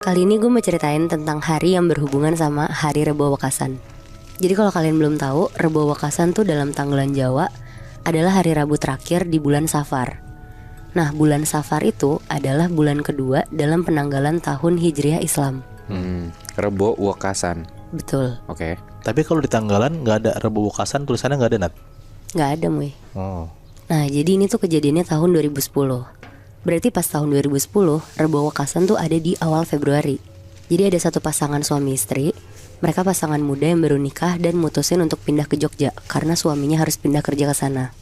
Kali ini gue mau ceritain tentang hari yang berhubungan sama hari Rebo Wekasan. Jadi kalau kalian belum tahu, Rebo Wekasan tuh dalam tanggalan Jawa adalah hari Rabu terakhir di bulan Safar. Nah, bulan Safar itu adalah bulan kedua dalam penanggalan tahun Hijriah Islam. Rebo Wekasan. Betul. Oke. Tapi kalau di tanggalan nggak ada Rebo Wekasan, tulisannya nggak ada, Nat? Nggak ada, Muy. Oh. Nah, jadi ini tuh kejadiannya tahun 2010. Berarti pas tahun 2010, Rebo Wekasan tuh ada di awal Februari. Jadi ada satu pasangan suami istri. Mereka pasangan muda yang baru nikah dan mutusin untuk pindah ke Jogja karena suaminya harus pindah kerja ke sana.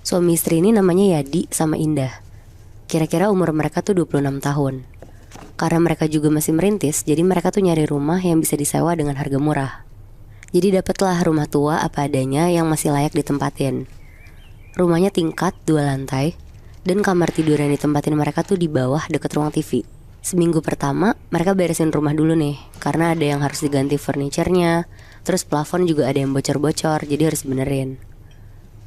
Suami istri ini namanya Yadi sama Indah. Kira-kira umur mereka tuh 26 tahun. Karena mereka juga masih merintis, jadi mereka tuh nyari rumah yang bisa disewa dengan harga murah. Jadi dapatlah rumah tua apa adanya yang masih layak ditempatin. Rumahnya tingkat 2 lantai. Dan kamar tidur yang ditempatin mereka tuh di bawah deket ruang TV. Seminggu pertama mereka beresin rumah dulu nih, karena ada yang harus diganti furniturnya. Terus plafon juga ada yang bocor-bocor, jadi harus benerin.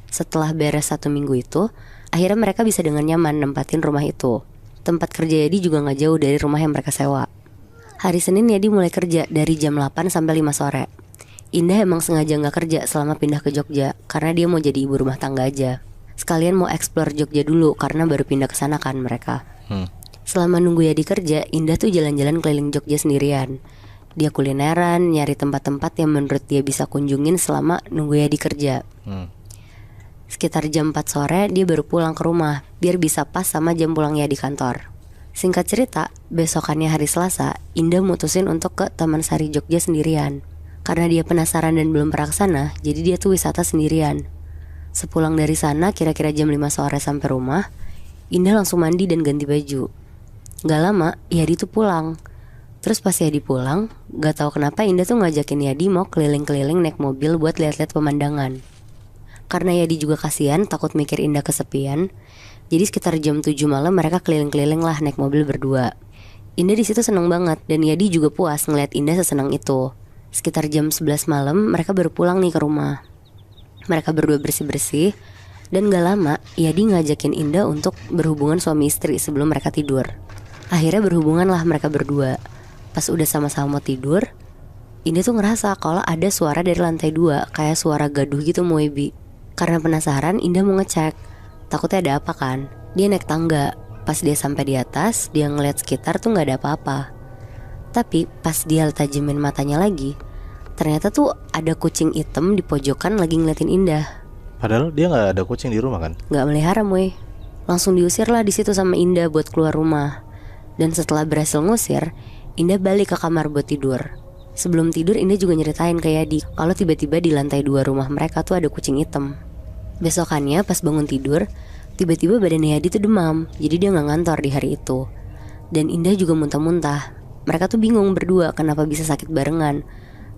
Setelah beres 1 minggu itu, akhirnya mereka bisa dengan nyaman nempatin rumah itu. Tempat kerja Yadi juga gak jauh dari rumah yang mereka sewa. Hari Senin Yadi mulai kerja dari jam 8 sampai 5 sore. Indah emang sengaja gak kerja selama pindah ke Jogja, karena dia mau jadi ibu rumah tangga aja. Sekalian mau explore Jogja dulu karena baru pindah ke sana kan mereka. Selama nunggu Yadi kerja, Indah tuh jalan-jalan keliling Jogja sendirian. Dia kulineran, nyari tempat-tempat yang menurut dia bisa kunjungin selama nunggu Yadi kerja. Sekitar jam 4 sore dia baru pulang ke rumah biar bisa pas sama jam pulang Yadi kantor. Singkat cerita, besokannya hari Selasa, Indah mutusin untuk ke Taman Sari Jogja sendirian. Karena dia penasaran dan belum pernah kesana, jadi dia tuh wisata sendirian. Sepulang dari sana kira-kira jam 5 sore sampai rumah, Indah langsung mandi dan ganti baju. Gak lama Yadi tuh pulang. Terus pas Yadi pulang, gak tahu kenapa Indah tuh ngajakin Yadi mau keliling-keliling naik mobil buat lihat-lihat pemandangan. Karena Yadi juga kasihan takut mikir Indah kesepian, jadi sekitar jam 7 malam mereka keliling-keliling lah naik mobil berdua. Indah di situ seneng banget dan Yadi juga puas ngeliat Indah sesenang itu. Sekitar jam 11 malam mereka baru pulang nih ke rumah. Mereka berdua bersih-bersih. Dan gak lama Yadi ngajakin Indah untuk berhubungan suami istri sebelum mereka tidur. Akhirnya berhubungan lah mereka berdua. Pas udah sama-sama mau tidur, Indah tuh ngerasa kalau ada suara dari lantai 2, kayak suara gaduh gitu Moebi. Karena penasaran Indah mau ngecek, takutnya ada apa kan. Dia naik tangga. Pas dia sampai di atas, dia ngeliat sekitar tuh gak ada apa-apa. Tapi pas dia tajemin matanya lagi, ternyata tuh ada kucing hitam di pojokan lagi ngeliatin Indah. Padahal dia nggak ada kucing di rumah kan? Nggak melihara, Moy. Langsung diusir lah di situ sama Indah buat keluar rumah. Dan setelah berhasil ngusir, Indah balik ke kamar buat tidur. Sebelum tidur Indah juga nyeritain ke Yadi kalau tiba-tiba di lantai 2 rumah mereka tuh ada kucing hitam. Besokannya pas bangun tidur, tiba-tiba badan Yadi tuh demam. Jadi dia nggak ngantor di hari itu. Dan Indah juga muntah-muntah. Mereka tuh bingung berdua kenapa bisa sakit barengan.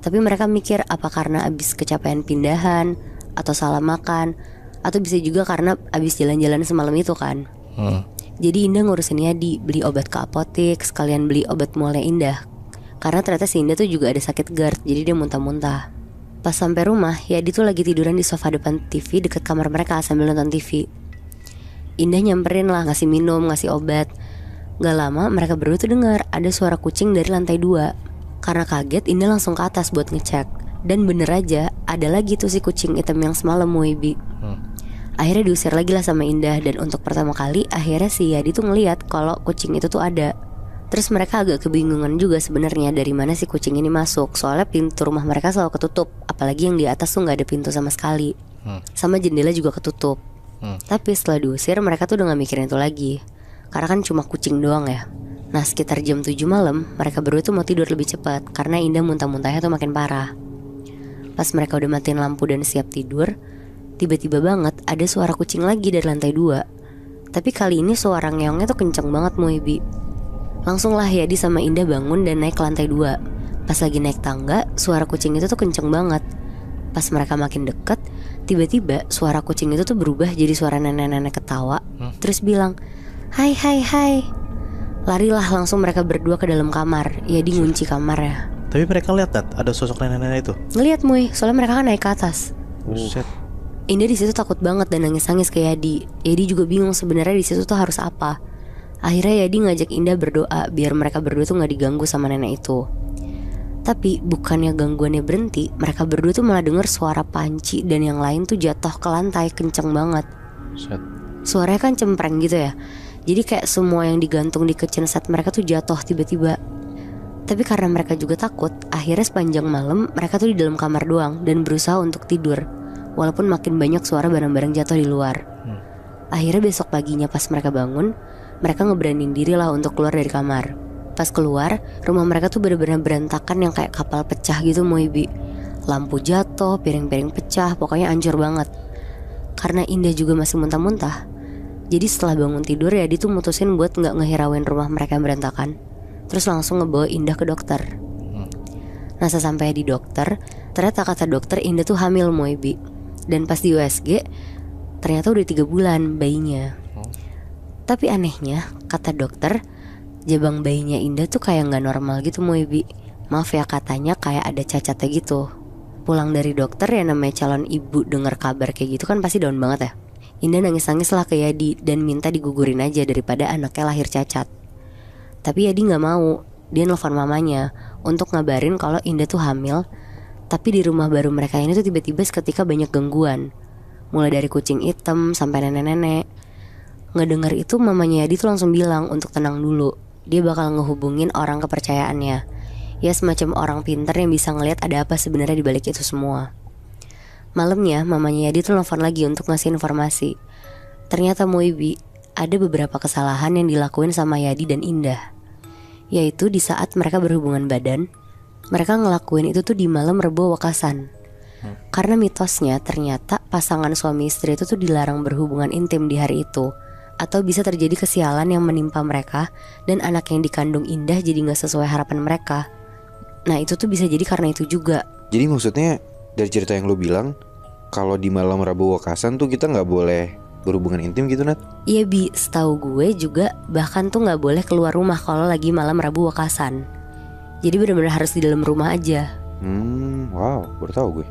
Tapi mereka mikir apa karena abis kecapean pindahan, atau salah makan, atau bisa juga karena abis jalan-jalan semalam itu kan. Jadi Indah ngurusin Yadi, beli obat ke apotek, sekalian beli obat mualnya Indah. Karena ternyata si Indah tuh juga ada sakit GERD, jadi dia muntah-muntah. Pas sampai rumah, Yadi tuh lagi tiduran di sofa depan TV deket kamar mereka sambil nonton TV. Indah nyamperin lah, ngasih minum, ngasih obat. Gak lama mereka berdua tuh dengar ada suara kucing dari lantai 2. Karena kaget, Indah langsung ke atas buat ngecek. Dan bener aja, ada lagi tuh si kucing hitam yang semalam Moebi. Akhirnya diusir lagi lah sama Indah. Dan untuk pertama kali, akhirnya si Yadi tuh ngeliat kalau kucing itu tuh ada. Terus mereka agak kebingungan juga sebenarnya dari mana si kucing ini masuk. Soalnya pintu rumah mereka selalu ketutup. Apalagi yang di atas tuh gak ada pintu sama sekali. Sama jendela juga ketutup. Tapi setelah diusir, mereka tuh udah gak mikirin itu lagi. Karena kan cuma kucing doang ya. Nah sekitar jam 7 malam mereka berdua tuh mau tidur lebih cepat karena Indah muntah-muntahnya tuh makin parah. Pas mereka udah matiin lampu dan siap tidur, tiba-tiba banget ada suara kucing lagi dari lantai 2. Tapi kali ini suara ngeongnya tuh kenceng banget Moebi. Langsung lah Yadi sama Indah bangun dan naik ke lantai 2. Pas lagi naik tangga, suara kucing itu tuh kenceng banget. Pas mereka makin deket, tiba-tiba suara kucing itu tuh berubah jadi suara nenek-nenek ketawa. Terus bilang, "Hai hai hai." Larilah langsung mereka berdua ke dalam kamar. Yadi ngunci kamarnya. Tapi mereka lihat, Nat, ada sosok nenek-nenek itu. Ngeliat Moy, soalnya mereka kan naik ke atas. Buset. Indah di situ takut banget dan nangis-nangis ke Yadi. Yadi juga bingung sebenarnya di situ tuh harus apa. Akhirnya Yadi ngajak Indah berdoa biar mereka berdua tuh gak diganggu sama nenek itu. Tapi bukannya gangguannya berhenti, mereka berdua tuh malah denger suara panci dan yang lain tuh jatuh ke lantai kenceng banget. Set. Suaranya kan cempreng gitu ya. Jadi kayak semua yang digantung di kitchen set mereka tuh jatuh tiba-tiba. Tapi karena mereka juga takut, akhirnya sepanjang malam mereka tuh di dalam kamar doang dan berusaha untuk tidur, walaupun makin banyak suara barang-barang jatuh di luar. Akhirnya besok paginya pas mereka bangun, mereka ngeberanin diri lah untuk keluar dari kamar. Pas keluar, rumah mereka tuh bener-bener berantakan yang kayak kapal pecah gitu Moibi. Lampu jatuh, piring-piring pecah, pokoknya hancur banget. Karena Indah juga masih muntah-muntah, jadi setelah bangun tidur ya dia tuh mutusin buat gak ngehirauin rumah mereka yang berantakan. Terus langsung ngebawa Indah ke dokter. Nah sesampainya di dokter, ternyata kata dokter Indah tuh hamil Moibi. Dan pas di USG, ternyata udah 3 bulan bayinya. Tapi anehnya, kata dokter, jabang bayinya Indah tuh kayak gak normal gitu Moibi. Maaf ya katanya kayak ada cacatnya gitu. Pulang dari dokter ya namanya calon ibu denger kabar kayak gitu kan pasti down banget ya. Indah nangis-nangis lah ke Yadi dan minta digugurin aja daripada anaknya lahir cacat. Tapi Yadi gak mau. Dia nelfon mamanya untuk ngabarin kalau Indah tuh hamil. Tapi di rumah baru mereka ini tuh tiba-tiba seketika banyak gangguan. Mulai dari kucing hitam sampai nenek-nenek. Ngedenger itu mamanya Yadi tuh langsung bilang untuk tenang dulu. Dia bakal ngehubungin orang kepercayaannya. Ya semacam orang pintar yang bisa ngelihat ada apa sebenarnya di balik itu semua. Malamnya mamanya Yadi tuh nelfon lagi untuk ngasih informasi. Ternyata Moibi ada beberapa kesalahan yang dilakuin sama Yadi dan Indah. Yaitu di saat mereka berhubungan badan, mereka ngelakuin itu tuh di malam Rebo Wekasan. Karena mitosnya ternyata pasangan suami istri itu tuh dilarang berhubungan intim di hari itu. Atau bisa terjadi kesialan yang menimpa mereka dan anak yang dikandung Indah jadi gak sesuai harapan mereka. Nah itu tuh bisa jadi karena itu juga. Jadi maksudnya dari cerita yang lu bilang, kalau di malam Rabu Wekasan tuh kita gak boleh berhubungan intim gitu Nat? Iya Bi, setahu gue juga bahkan tuh gak boleh keluar rumah kalau lagi malam Rabu Wekasan. Jadi benar-benar harus di dalam rumah aja. Wow, baru tahu gue.